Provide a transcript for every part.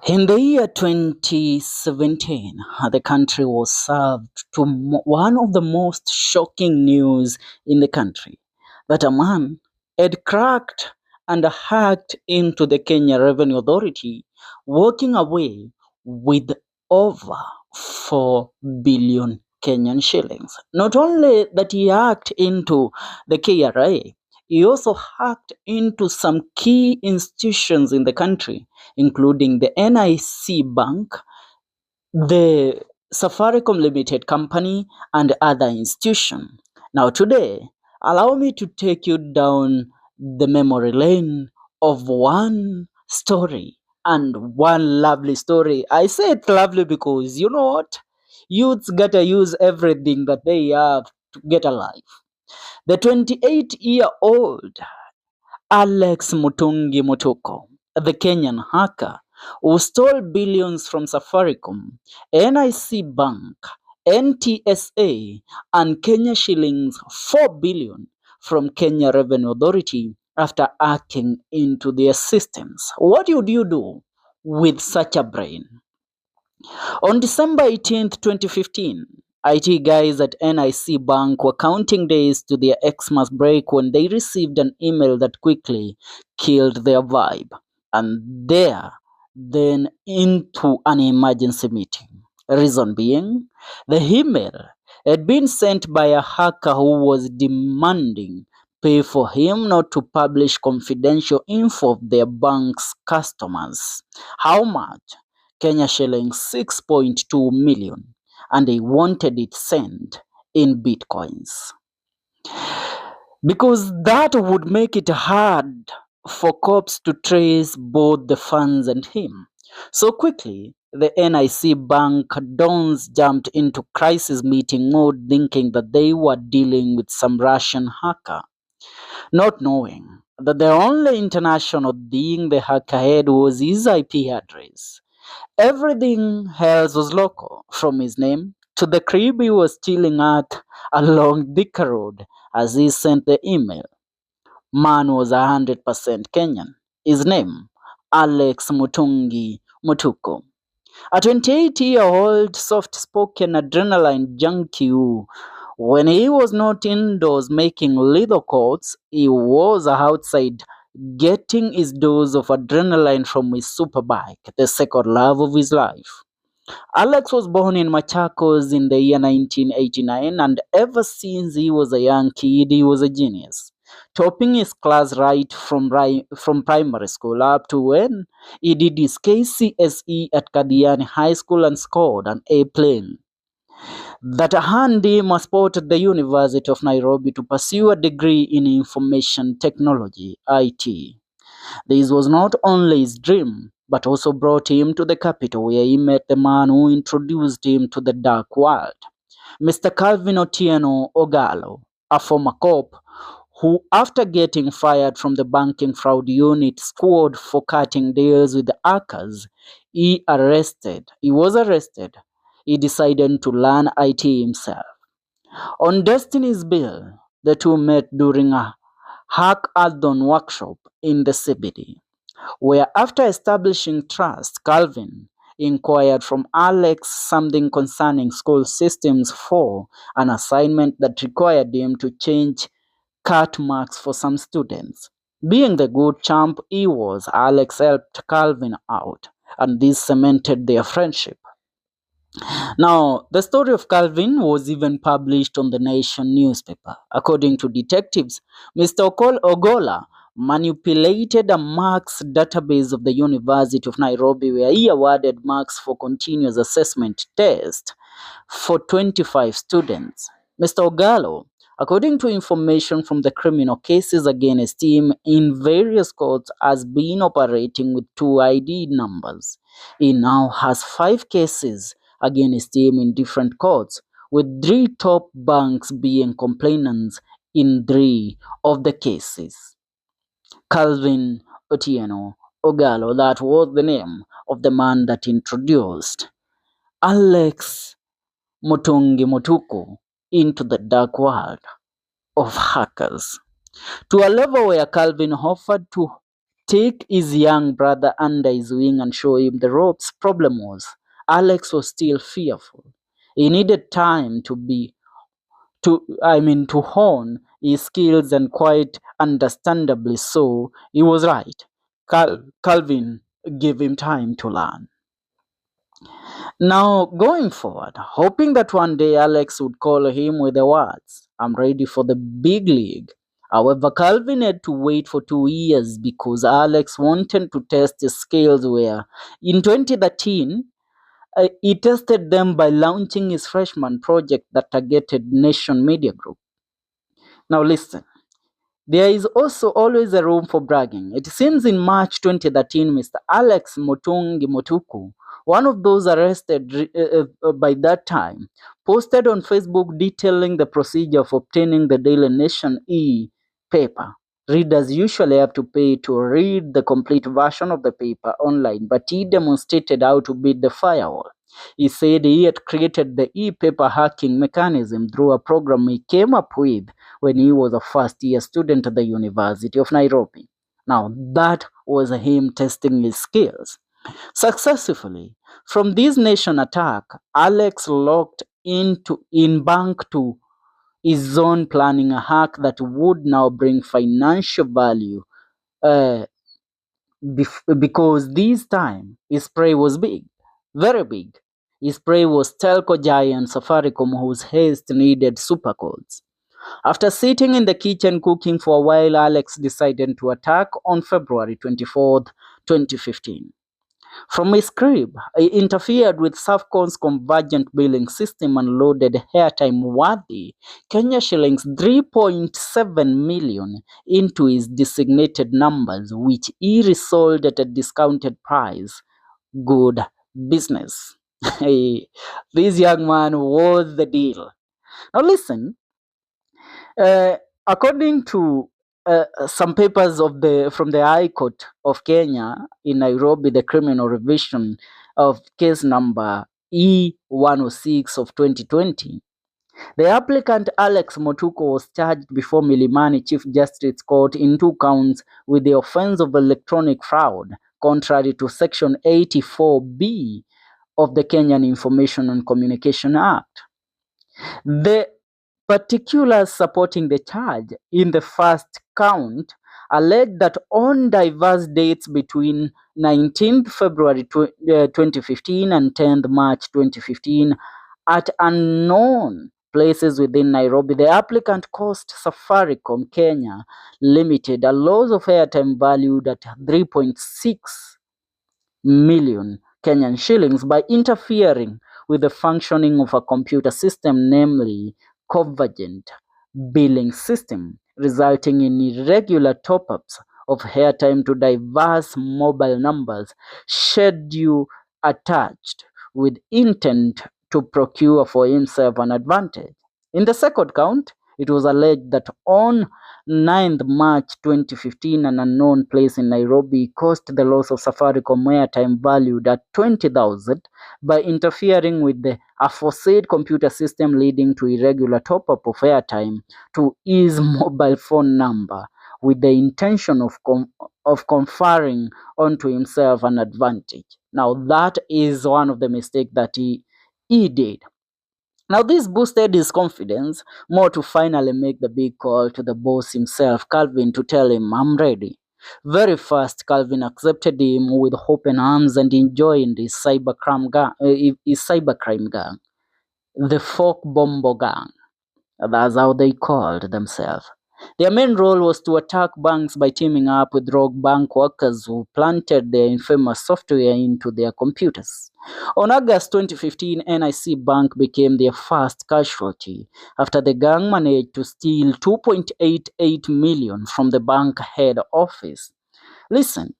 In the year 2017, the country was served to one of the most shocking news in the country, that a man had cracked and hacked into the Kenya Revenue Authority, walking away with over 4 billion Kenyan shillings. Not only that he hacked into the KRA, he also hacked into some key institutions in the country, including the NIC Bank, the Safaricom Limited Company, and other institutions. Now, today, allow me to take you down the memory lane of one story, and one lovely story. I say it's lovely because you know what? Youths gotta use everything that they have to get alive. The 28-year-old Alex Mutungi Mutuku, the Kenyan hacker who stole billions from Safaricom, NIC Bank, NTSA, and Kenya shillings 4 billion from Kenya Revenue Authority after hacking into their systems. What would you do with such a brain? On December 18th, 2015, IT guys at NIC Bank were counting days to their Xmas break when they received an email that quickly killed their vibe. And then into an emergency meeting. Reason being, the email had been sent by a hacker who was demanding pay for him not to publish confidential info of their bank's customers. How much? Kenya shillings 6.2 million, and they wanted it sent in bitcoins. Because that would make it hard for cops to trace both the funds and him. So quickly, the NIC Bank dons jumped into crisis meeting mode, thinking that they were dealing with some Russian hacker, not knowing that the only international thing the hacker had was his IP address. Everything else was local, from his name to the crib he was chilling at along Thika Road as he sent the email. Man was 100% Kenyan. His name, Alex Mutungi Mutuku. A 28-year-old soft-spoken adrenaline junkie who, when he was not indoors making lethal calls, he was outside getting his dose of adrenaline from his superbike, the second love of his life. Alex was born in Machakos in the year 1989, and ever since he was a young kid, he was a genius, topping his class right from primary school up to when he did his KCSE at Kadiani High School and scored an A plane that earned him a spot at the University of Nairobi to pursue a degree in information technology, IT. This was not only his dream, but also brought him to the capital where he met the man who introduced him to the dark world, Mr. Calvin Otieno Ogalo, a former cop who, after getting fired from the banking fraud unit squad for cutting deals with the hackers, he was arrested. He decided to learn IT himself. On Destiny's Bill, the two met during a hackathon workshop in the CBD, where after establishing trust, Calvin inquired from Alex something concerning school systems for an assignment that required him to change cut marks for some students. Being the good champ he was, Alex helped Calvin out, and this cemented their friendship. Now, the story of Calvin was even published on the Nation newspaper. According to detectives, Mr. Ogola manipulated a marks database of the University of Nairobi where he awarded marks for continuous assessment test for 25 students. Mr. Ogalo, according to information from the criminal cases against him in various courts, has been operating with two ID numbers. He now has 5 cases against him in different courts, with 3 top banks being complainants in 3 of the cases. Calvin Otieno Ogalo, that was the name of the man that introduced Alex Mutungi Mutuku into the dark world of hackers, to a level where Calvin offered to take his young brother under his wing and show him the ropes. Problem was, Alex was still fearful. He needed time to hone his skills, and quite understandably so, he was right. Calvin gave him time to learn. Now, going forward, hoping that one day Alex would call him with the words, "I'm ready for the big league." However, Calvin had to wait for 2 years because Alex wanted to test his skills. Where in 2013, he tested them by launching his freshman project that targeted Nation Media Group. Now, listen. There is also always a room for bragging. It seems in March 2013, Mr. Alex Mutungi Mutuku, one of those arrested by that time, posted on Facebook detailing the procedure of obtaining the Daily Nation e-paper. Readers usually have to pay to read the complete version of the paper online, but he demonstrated how to beat the firewall. He said he had created the e-paper hacking mechanism through a program he came up with when he was a first-year student at the University of Nairobi. Now, that was him testing his skills. Successfully, from this nation attack, Alex locked in bank to his own planning a hack that would now bring financial value uh, because this time his prey was big, very big. His prey was telco giant Safaricom, whose haste needed super codes. After sitting in the kitchen cooking for a while, Alex decided to attack on February 24th, 2015. From his crib, he interfered with Safcon's convergent billing system and loaded airtime worthy Kenya shillings 3.7 million into his designated numbers, which he resold at a discounted price. Good business. This young man was the deal. Now listen, uh, according to some papers from the High Court of Kenya in Nairobi, the criminal revision of case number E106 of 2020, the applicant Alex Motuko was charged before Milimani Chief Justice Court in 2 counts with the offense of electronic fraud, contrary to Section 84B of the Kenyan Information and Communication Act. The particulars supporting the charge in the first count alleged that on diverse dates between 19th February 2015 and 10th March 2015 at unknown places within Nairobi, the applicant caused Safaricom Kenya Limited a loss of airtime valued at 3.6 million Kenyan shillings by interfering with the functioning of a computer system, namely convergent billing system, resulting in irregular top-ups of airtime to diverse mobile numbers, schedule attached with intent to procure for himself an advantage. In the second count, it was alleged that on 9th March 2015, an unknown place in Nairobi caused the loss of Safaricom airtime valued at 20,000 by interfering with the aforesaid computer system, leading to irregular top-up of airtime to his mobile phone number with the intention of conferring onto himself an advantage. Now, that is one of the mistakes that he did. Now, this boosted his confidence more to finally make the big call to the boss himself, Calvin, to tell him, "I'm ready." Very fast, Calvin accepted him with open arms and joined his cybercrime gang, the Folk Bombo Gang. That's how they called themselves. Their main role was to attack banks by teaming up with rogue bank workers who planted their infamous software into their computers. On August 2015, NIC Bank became their first casualty after the gang managed to steal 2.88 million from the bank head office. Listen,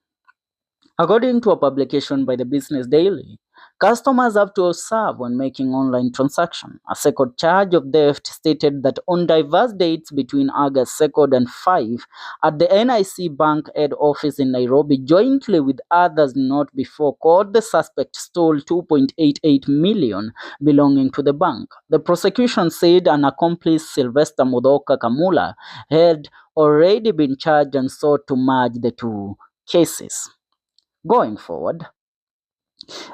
according to a publication by the Business Daily, customers have to observe when making online transactions. A second charge of theft stated that on diverse dates between August 2nd and 5 at the NIC Bank head office in Nairobi, jointly with others not before caught, the suspect stole 2.88 million belonging to the bank. The prosecution said an accomplice, Sylvester Mudoka Kamula, had already been charged and sought to merge the two cases. Going forward,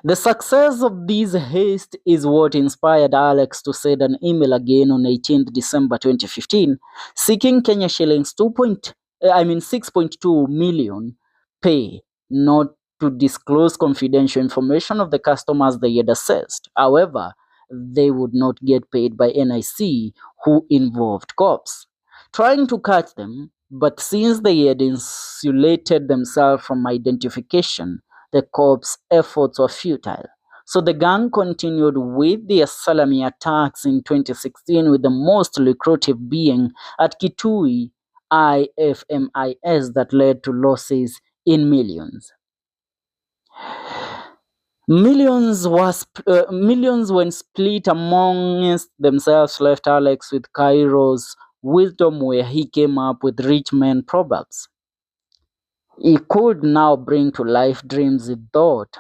the success of this heist is what inspired Alex to send an email again on 18th December 2015, seeking Kenya shillings 6.2 million pay not to disclose confidential information of the customers they had assessed. However, they would not get paid by NIC, who involved cops trying to catch them, but since they had insulated themselves from identification, the cops' efforts were futile. So the gang continued with their Salami attacks in 2016, with the most lucrative being at Kitui IFMIS that led to losses in millions. Millions when split amongst themselves left Alex with Cairo's wisdom, where he came up with rich men proverbs. He could now bring to life dreams he thought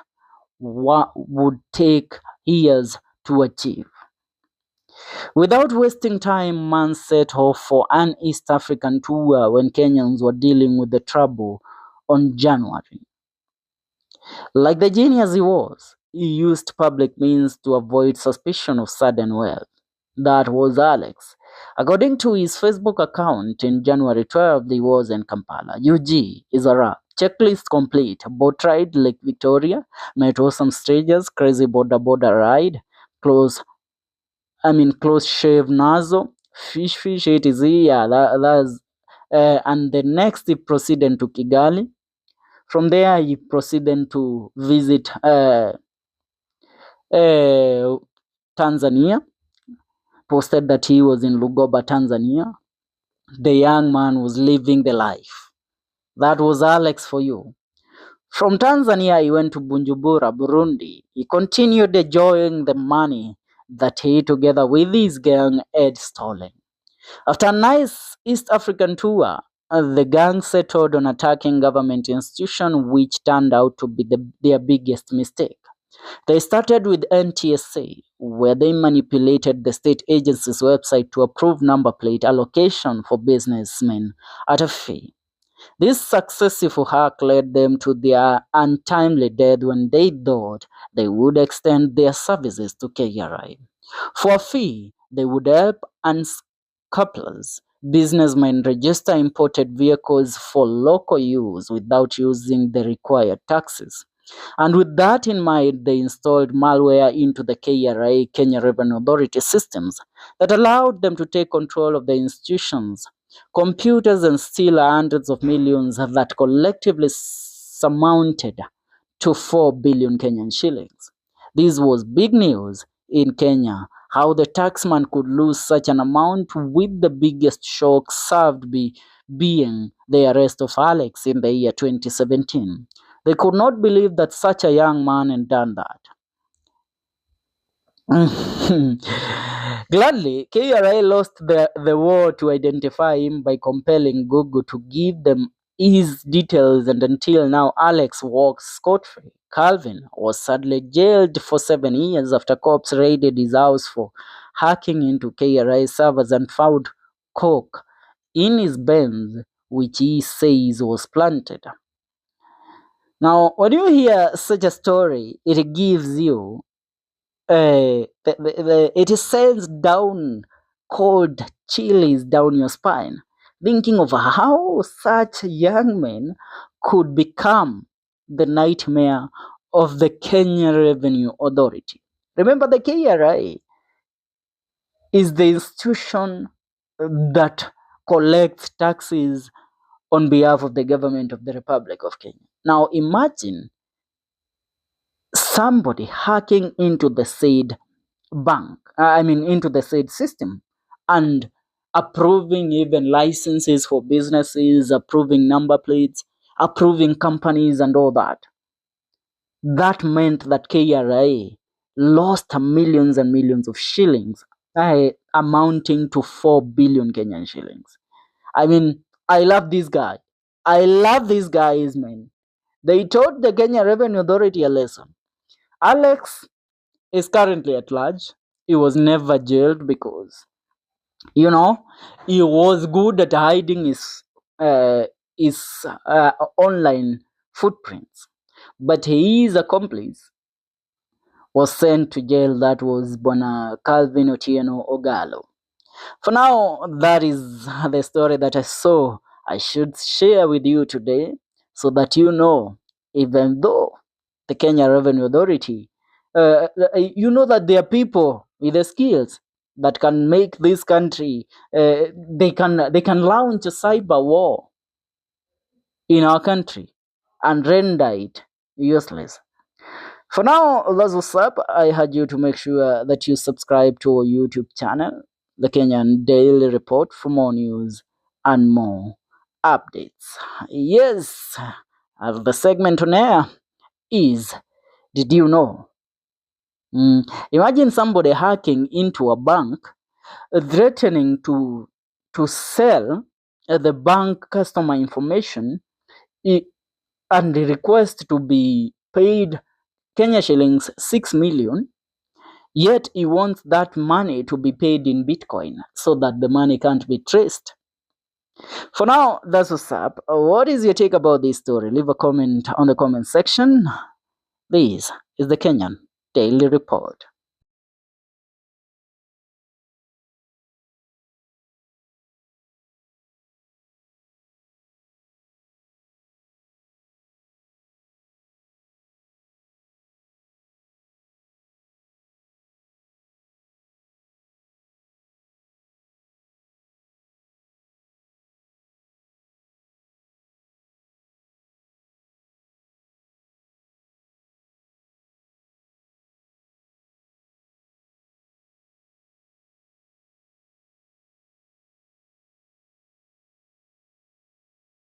would take years to achieve. Without wasting time, man set off for an East African tour when Kenyans were dealing with the trouble on January. Like the genius he was, he used public means to avoid suspicion of sudden wealth. That was Alex. According to his Facebook account, in January 12th, he was in Kampala. UG is a wrap. Checklist complete. Boat ride Lake Victoria. Met awesome strangers. Crazy border ride. Close shave nazo. Fish, it is here. And the next he proceeded to Kigali. From there, he proceeded to visit Tanzania. Posted that he was in Lugoba, Tanzania. The young man was living the life. That was Alex for you. From Tanzania, he went to Bujumbura, Burundi. He continued enjoying the money that he, together with his gang, had stolen. After a nice East African tour, the gang settled on attacking government institutions, which turned out to be their biggest mistake. They started with NTSA, where they manipulated the state agency's website to approve number plate allocation for businessmen at a fee. This successful hack led them to their untimely death when they thought they would extend their services to KRI. For a fee, they would help unscrupulous businessmen register imported vehicles for local use without using the required taxes. And with that in mind, they installed malware into the KRA, Kenya Revenue Authority systems that allowed them to take control of the institutions, computers, and steal hundreds of millions that collectively amounted to 4 billion Kenyan shillings. This was big news in Kenya, how the taxman could lose such an amount, with the biggest shock served being the arrest of Alex in the year 2017. They could not believe that such a young man had done that. Gladly, KRA lost the war to identify him by compelling Google to give them his details, and until now, Alex walks scot-free. Calvin was sadly jailed for 7 years after cops raided his house for hacking into KRA servers and found coke in his Benz, which he says was planted. Now, when you hear such a story, it gives you, it sends down cold chills down your spine, thinking of how such young men could become the nightmare of the Kenya Revenue Authority. Remember, the KRA is the institution that collects taxes on behalf of the government of the Republic of Kenya. Now imagine somebody hacking into the said into the said system, and approving even licenses for businesses, approving number plates, approving companies and all that. That meant that KRA lost millions and millions of shillings, amounting to 4 billion Kenyan shillings. I mean, I love this guy. I love these guys, man. They taught the Kenya Revenue Authority a lesson. Alex is currently at large. He was never jailed because, he was good at hiding his online footprints. But his accomplice was sent to jail. That was Bwana Calvin Otieno Ogalo. For now, that is the story that I saw I should share with you today, so that you know, even though the Kenya Revenue Authority, you know that there are people with the skills that can make this country, they can launch a cyber war in our country and render it useless. For now, that's what's up. I urge you to make sure that you subscribe to our YouTube channel, the Kenyan Daily Report, for more news and more updates. Yes, the segment on air is, did you know? Imagine somebody hacking into a bank, threatening to sell the bank customer information and request to be paid Kenya shillings 6 million, yet he wants that money to be paid in Bitcoin so that the money can't be traced. For now, that's what's up. What is your take about this story? Leave a comment on the comment section. This is the Kenyan Daily Report.